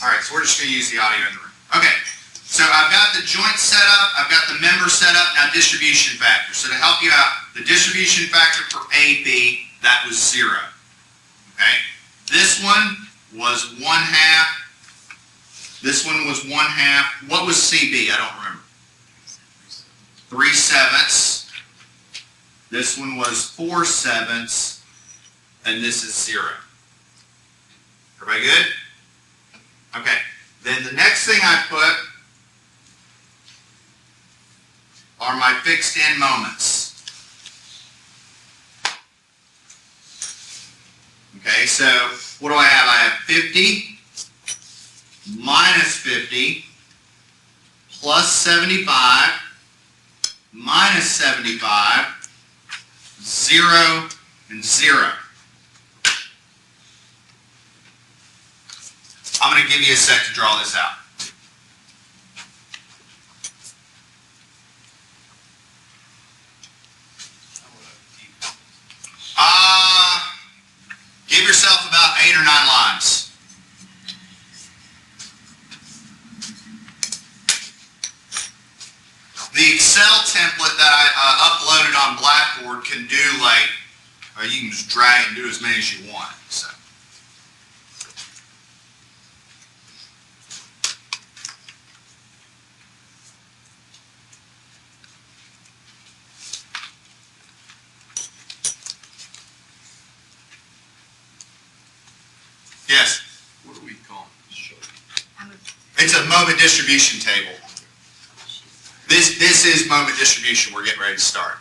All right, so we're just going to use the audio in the room. Okay, so I've got the joint set up, I've got the member set up, now distribution factor. So to help you out, the distribution factor for AB, that was 0. Okay, this one was 1/2. This one was 1/2. What was CB? I don't remember. 3/7. This one was 4/7, and this is 0. Everybody good? Okay. Then the next thing I put are my fixed end moments. Okay, so what do I have? I have 50 minus 50 plus 75 minus 75, 0 and 0. I'm going to give you a sec to draw this out. Give yourself about 8 or 9 lines. The Excel template that I uploaded on Blackboard can do you can just drag and do as many as you want. So. Yes? What do we call it? It's a moment distribution table. This is moment distribution. We're getting ready to start.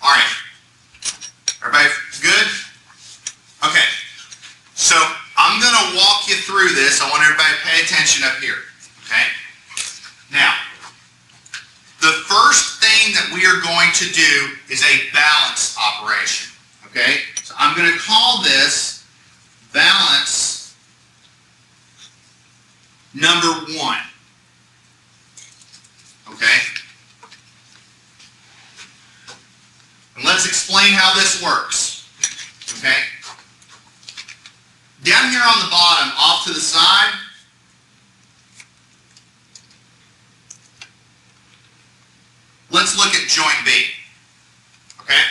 All right. Everybody good? Okay. So I'm going to walk you through this. I want everybody to pay attention up here. Okay? Now, the first thing that we are going to do is a balance operation. Okay? So I'm going to call this balance number 1. Okay? And let's explain how this works. Okay? Down here on the bottom, off to the side, let's look at joint B. Okay?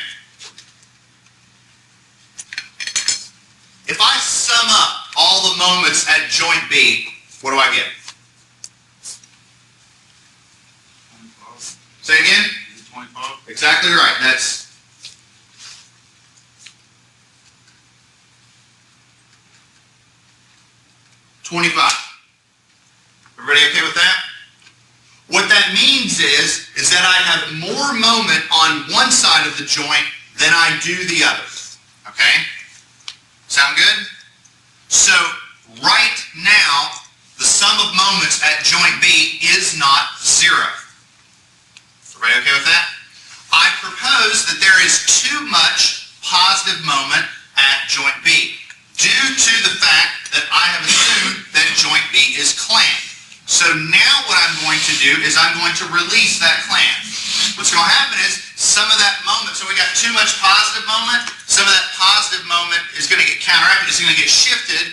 If I sum up all the moments at joint B, what do I get? 25. Say it again? 25. Exactly right. That's 25. Everybody okay with that? What that means is that I have more moment on one side of the joint than I do the other. Okay? Sound good? So, right now, the sum of moments at joint B is not 0. Everybody okay with that? I propose that there is too much positive moment at joint B due to the fact that I have assumed that joint B is clamped. So now what I'm going to do is I'm going to release that clamp. What's going to happen is some of that moment, so we got too much positive moment, some of that positive moment is going to get counteracted, it's going to get shifted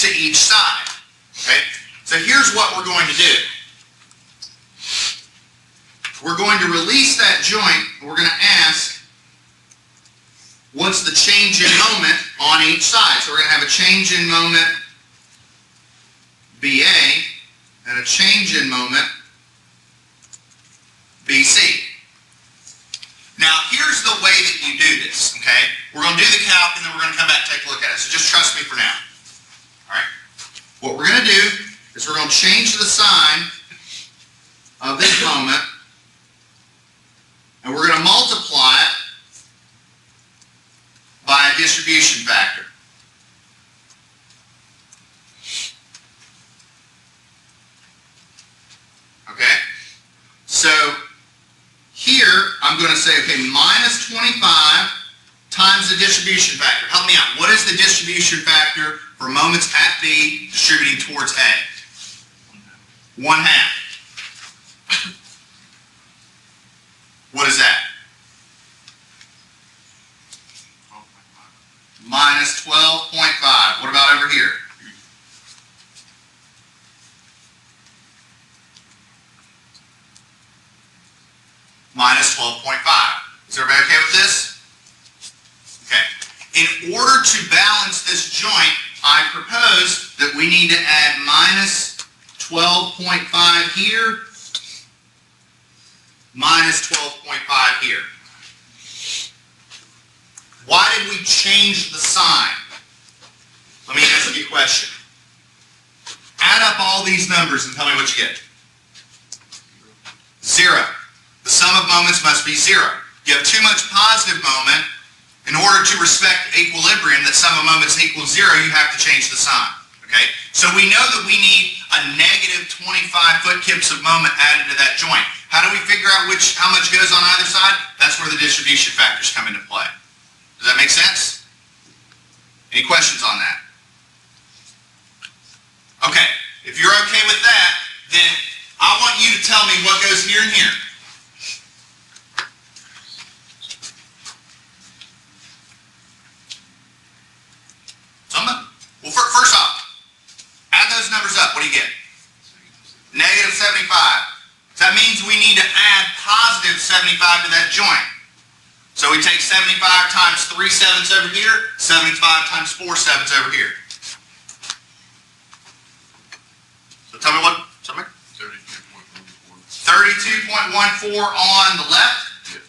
to each side. Okay? So here's what we're going to do. We're going to release that joint, and we're going to ask, what's the change in moment on each side? So we're going to have a change in moment BA and a change in moment BC. Now, here's the way that you do this, okay? We're going to do the calc, and then we're going to come back and take a look at it. So just trust me for now. All right? What we're going to do is we're going to change the sign of this moment, and we're going to multiply it by a distribution factor. Okay? So, here, I'm going to say, okay, minus 25 times the distribution factor. Help me out. What is the distribution factor for moments at B distributing towards A? 1/2. minus 12.5. Is everybody okay with this? Okay. In order to balance this joint, I propose that we need to add minus 12.5 here, minus 12.5 here. Why did we change the sign? Let me ask you a question. Add up all these numbers and tell me what you get. 0. The sum of moments must be 0. You have too much positive moment. In order to respect equilibrium, that sum of moments equals 0, you have to change the sign. Okay? So we know that we need a negative 25 foot-kips of moment added to that joint. How do we figure out how much goes on either side? That's where the distribution factors come into play. Does that make sense? Any questions on that? Okay. If you're okay with that, then I want you to tell me what goes here and here. Well, first off, add those numbers up. What do you get? Negative 75. That means we need to add positive 75 to that joint. So we take 75 times 3 sevenths over here, 75 times 4 sevenths over here. So tell me what? Tell me. 32.14. 32.14 on the left. Yeah.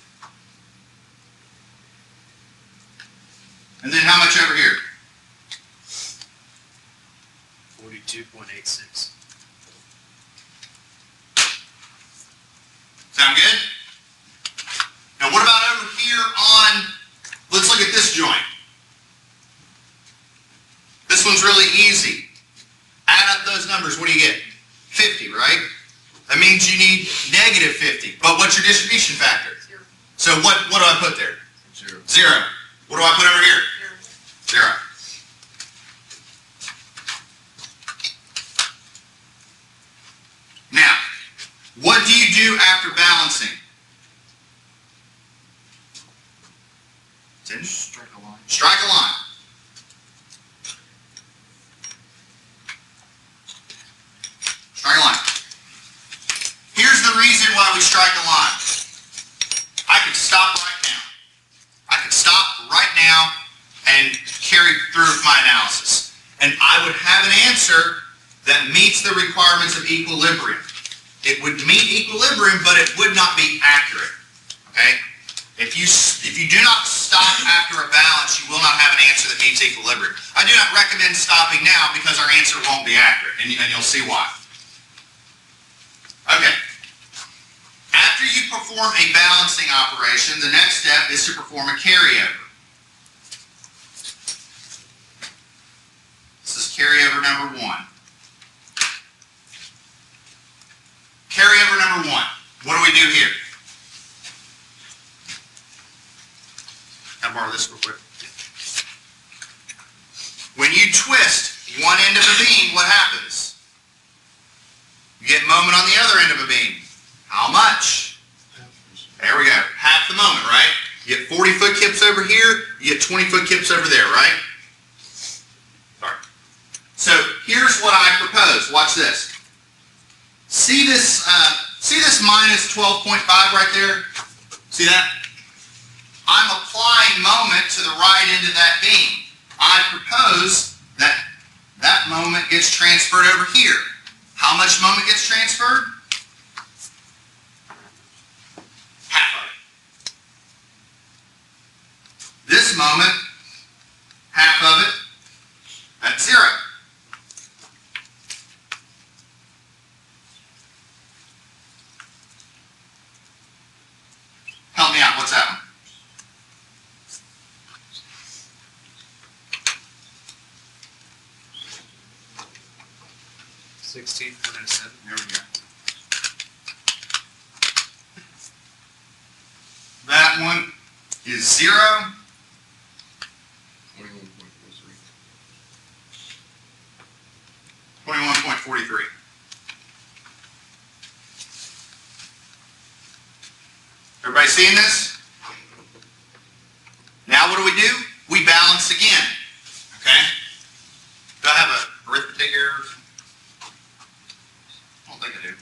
And then how much over here? 42.86. Sound good? Now what about over here on, let's look at this joint. This one's really easy. Add up those numbers, what do you get? 50, right? That means you need negative 50. But what's your distribution factor? 0. So what do I put there? 0. 0. What do I put over here? 0. Now, what do you do after balancing? Strike a line. Strike a line. Strike a line. Here's the reason why we strike a line. I could stop right now. I could stop right now and carry through with my analysis. And I would have an answer that meets the requirements of equilibrium. It would meet equilibrium, but it would not be accurate. Okay? If you do not stop after a balance, you will not have an answer that meets equilibrium. I do not recommend stopping now because our answer won't be accurate, and you'll see why. Okay. After you perform a balancing operation, the next step is to perform a carryover. This is carryover number 1. Carryover number 1. What do we do here? Can I borrow this real quick? When you twist one end of a beam, what happens? You get moment on the other end of a beam. How much? There we go. Half the moment, right? You get 40 foot kips over here, you get 20 foot kips over there, right? Sorry. So here's what I propose. Watch this. See this minus 12.5 right there? See that? I'm applying moment to the right end of that beam. I propose that that moment gets transferred over here. How much moment gets transferred? Half of it. This moment, half of it, that's 0. Help me out, what's that one? $16.07. There we go. That one is 0. 21.43. 21.43. Everybody seeing this? Now what do? We balance again. Okay? Do I have a arithmetic error? I don't think I do.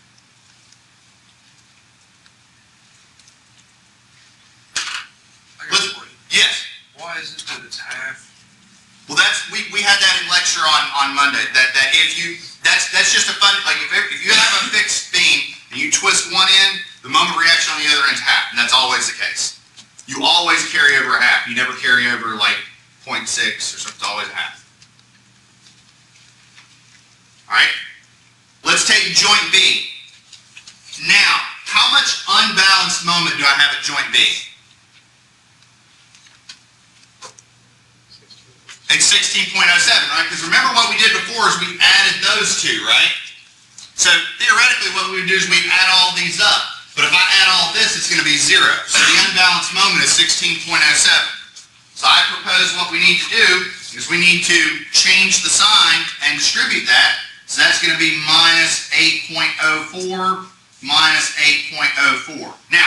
on Monday. That if you, that's just a fun, like if you have a fixed beam and you twist one end, the moment reaction on the other end's half, and that's always the case. You always carry over a half. You never carry over like 0.6 or something. It's always a half. All right. Let's take joint B. Now, how much unbalanced moment do I have at joint B? It's 16.07, right? Because remember what we did before is we added those two, right? So theoretically what we would do is we'd add all these up. But if I add all this, it's going to be 0. So the unbalanced moment is 16.07. So I propose what we need to do is we need to change the sign and distribute that. So that's going to be minus 8.04 minus 8.04. Now,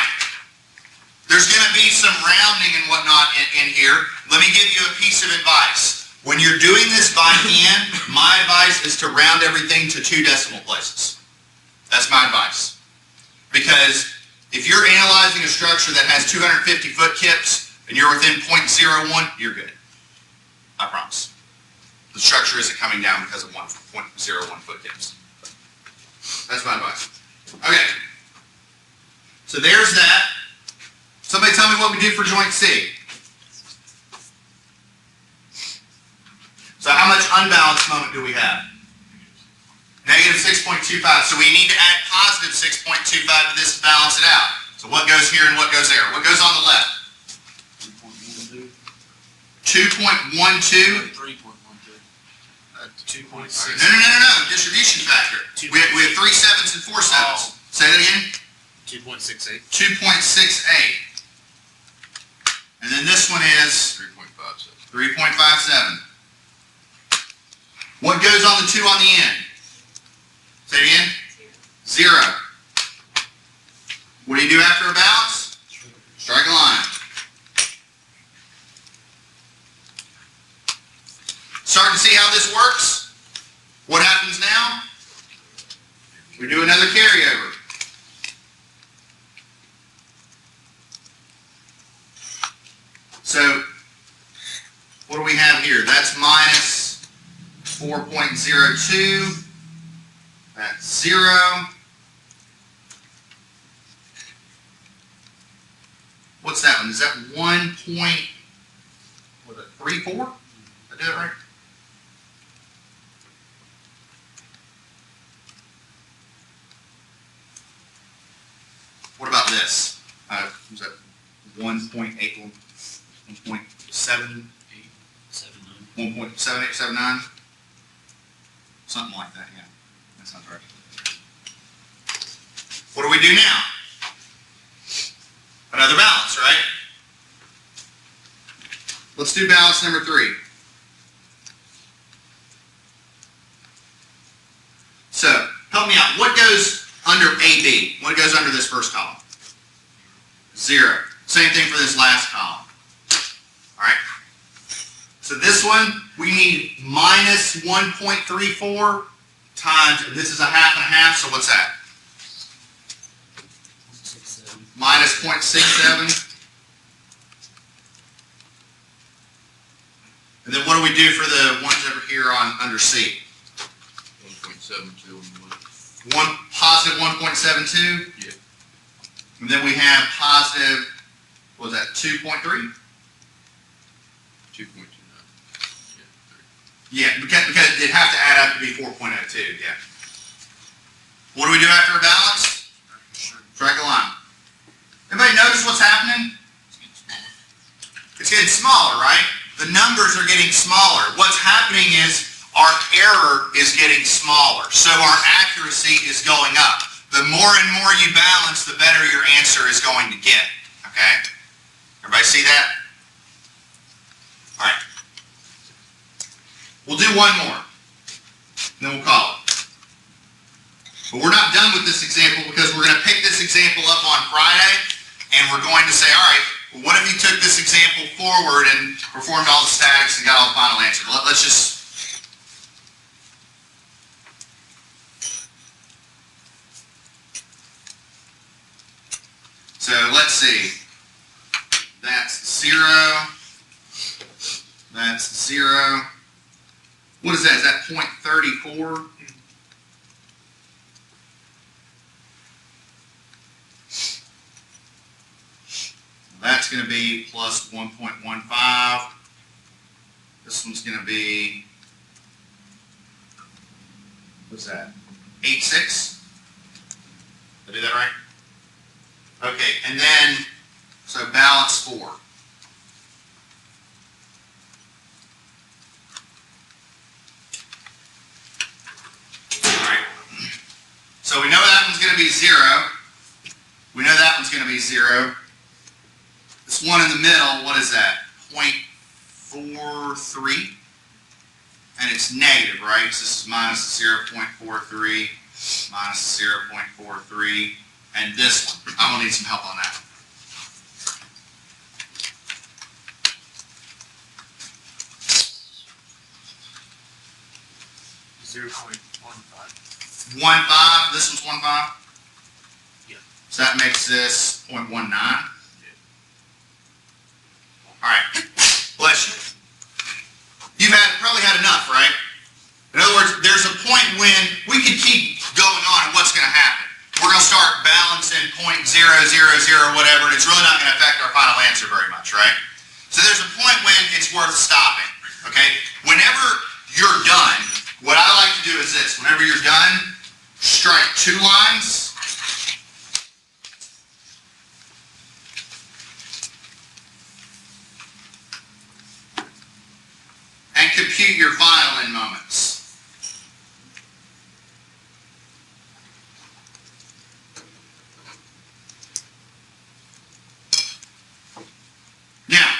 there's going to be some rounding and whatnot in here. Let me give you a piece of advice. When you're doing this by hand, my advice is to round everything to 2 decimal places. That's my advice. Because if you're analyzing a structure that has 250 foot kips and you're within 0.01, you're good. I promise. The structure isn't coming down because of 1.01 foot kips. That's my advice. Okay. So there's that. Somebody tell me what we do for joint C. So how much unbalanced moment do we have? Negative 6.25. So we need to add positive 6.25 to this to balance it out. So what goes here and what goes there? What goes on the left? 2.12. 3.12. 2.6. No. Distribution factor. We have 3 sevens and 4 sevens. Say that again. 2.68. 2.68. And then this one is 3.57. 3.57. What goes on the 2 on the end? Say it again. 0. What do you do after a balance? Strike a line. Starting to see how this works? What happens now? We do another carryover. So, what do we have here? That's minus 4.02. That's 0. What's that one? Is that 1.34? Did I do it right? What about this? Was that 1.8, 1.78, 1.7879? Something like that, yeah. That sounds right. What do we do now? Another balance, right? Let's do balance number 3. So, help me out. What goes under AB? What goes under this first column? 0. Same thing for this last column. Alright? So this one, we need minus 1.34 times, this is a half and a half, so what's that? Minus 0.67. And then what do we do for the ones over here on under C? 1.72. Positive 1.72? Yeah. And then we have positive, what was that, 2.3? 2.29. Yeah, because it'd have to add up to be 4.02, yeah. What do we do after a balance? Strike a line. Everybody notice what's happening? It's getting smaller, right? The numbers are getting smaller. What's happening is our error is getting smaller, so our accuracy is going up. The more and more you balance, the better your answer is going to get, okay? Everybody see that? All right. We'll do one more, then we'll call it. But we're not done with this example because we're going to pick this example up on Friday, and we're going to say, all right, well, what if you took this example forward and performed all the statics and got all the final answer? Let's just... So let's see. That's 0. That's 0. What is that? Is that 0.34? That's going to be plus 1.15. This one's going to be, what's that? 86? Did I do that right? Okay, and then, so balance 4. Alright. So we know that one's going to be 0. We know that one's going to be 0. This one in the middle, what is that? 0.43? And it's negative, right? So this is minus 0.43, minus 0.43, and this one. I'm going to need some help on that. .15. 1.5. This one's 1.5. Yeah. So that makes this 0.19. All right, bless you. You've probably had enough, right? In other words, there's a point when we can keep going on and what's going to happen? We're going to start balancing 0.000 whatever, and it's really not going to affect our final answer very much, right? So there's a point when it's worth stopping, okay? Whenever you're done, what I like to do is this. Whenever you're done, strike 2 lines. And compute your final end moments. Now,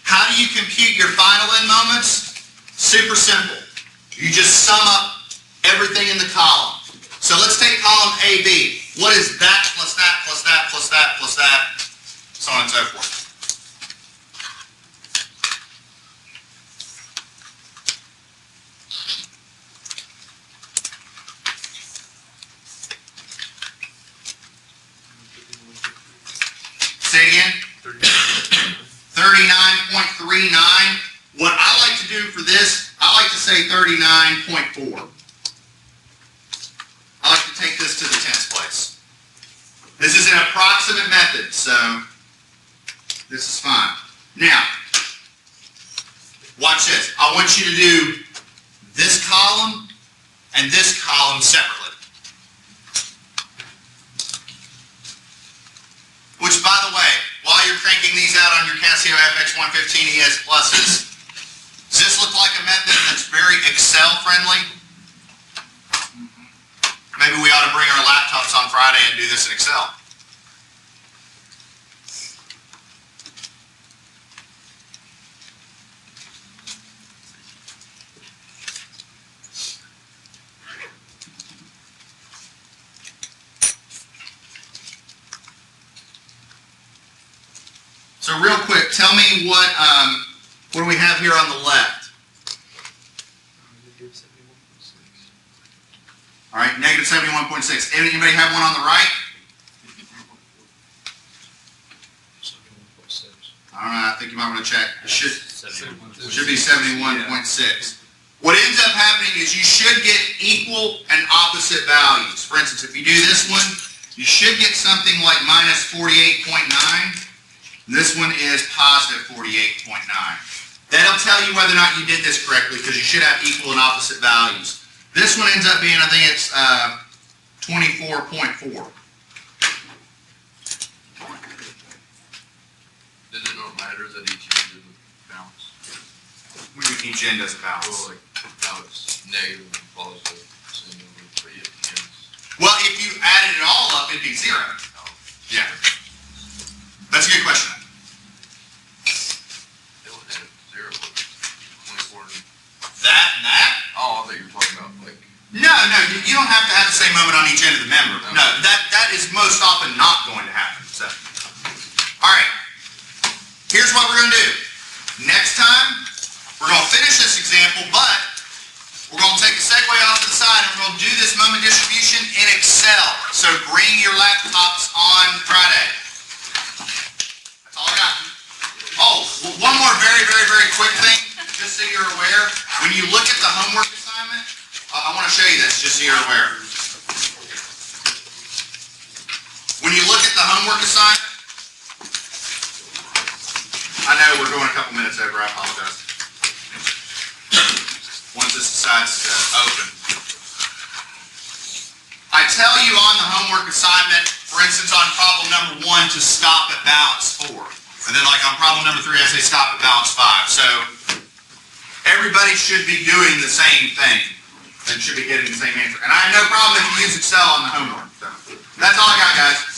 how do you compute your final end moments? Super simple. You just sum up everything in the column. So let's take column AB. What is that plus that plus that plus that plus that, so on and so forth? Say it again. 39.39. What I like to do for this, I like to say 39.4. I like to take this to the 10th place. This is an approximate method, so this is fine. Now, watch this. I want you to do this column and this column separately. Which, by the way, while you're cranking these out on your Casio FX115 ES Pluses, does this look like a method that's very Excel friendly? Maybe we ought to bring our laptops on Friday and do this in Excel. So real quick, tell me what do we have here on the left? All right, negative 71.6. Anybody have one on the right? All right, I think you might want to check. It should be 71.6. What ends up happening is you should get equal and opposite values. For instance, if you do this one, you should get something like minus 48.9. This one is positive 48.9. That'll tell you whether or not you did this correctly because you should have equal and opposite values. This one ends up being, I think it's 24.4. Does it not matter that each end doesn't balance? What do you mean each end doesn't balance? Well, like how it's negative and positive, but yet the ends. Well, if you added it all up, it'd be 0. Yeah. That's a good question. It would have 0, but 24. That and that? Oh, I thought you were talking about like. No, you don't have to have the same moment on each end of the member. No, that is most often not going to happen. So, all right. Here's what we're going to do. Next time, we're going to finish this example, but we're going to take a segue off to the side and we're going to do this moment distribution in Excel. So bring your laptops on Friday. That's all I got. Oh, one more very quick thing, just so you're you're aware, when you look at the homework assignment, I want to show you this, just so you're aware. When you look at the homework assignment, I know we're going a couple minutes over, I apologize. Once this decides to open. I tell you on the homework assignment, for instance, on problem number 1, to stop at balance 4. And then like on problem number 3, I say stop at balance 5. So everybody should be doing the same thing and should be getting the same answer. And I have no problem if you use Excel on the homework. So that's all I got, guys.